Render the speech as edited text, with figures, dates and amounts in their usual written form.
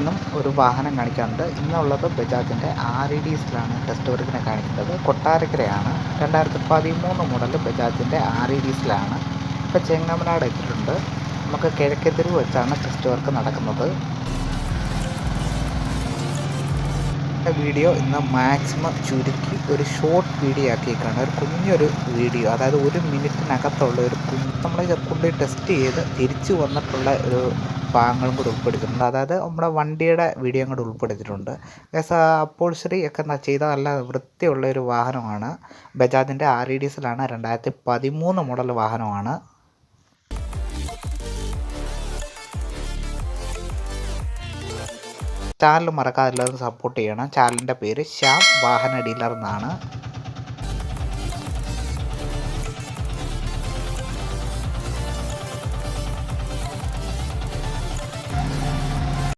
ഇന്നും ഒരു വാഹനം കാണിക്കാറുണ്ട്. ഇന്നുള്ളത് ബജാജിൻ്റെ REDസിലാണ് ടെസ്റ്റ് വർക്കിനെ കാണിക്കുന്നത്. കൊട്ടാരക്കരയാണ്. 2013 മോഡൽ ബജാജിൻ്റെ REDസിലാണ്. ഇപ്പോൾ ചെങ്ങമനാട് എത്തിയിട്ടുണ്ട്. നമുക്ക് കിഴക്കേതെരുവ് വെച്ചാണ് ടെസ്റ്റ് വർക്ക് നടക്കുന്നത്. വീഡിയോ ഇന്ന് മാക്സിമം ചുരുക്കി ഒരു ഷോർട്ട് വീഡിയോ ആക്കിയേക്കാണ്. ഒരു കുഞ്ഞൊരു വീഡിയോ, അതായത് 1 മിനിറ്റിനകത്തുള്ള ഒരു നമ്മൾ കൊണ്ട് ടെസ്റ്റ് ചെയ്ത് തിരിച്ചു വന്നിട്ടുള്ള ഒരു ഭാഗങ്ങളും കൂടി ഉൾപ്പെടുത്തിയിട്ടുണ്ട്. അതായത് നമ്മുടെ വണ്ടിയുടെ വീഡിയോ കൂടി ഉൾപ്പെടുത്തിയിട്ടുണ്ട്. അപ്പോൾസറി ഒക്കെ ചെയ്ത നല്ല വൃത്തിയുള്ള ഒരു വാഹനമാണ്. ബജാജിൻ്റെ REDസിലാണ്. 2013 മോഡൽ വാഹനമാണ്. ചാനൽ മറക്കാതെ എല്ലാവരും സപ്പോർട്ട് ചെയ്യണം. ചാനലിൻ്റെ പേര് ശ്യാം വാഹന ഡീലർ എന്നാണ്.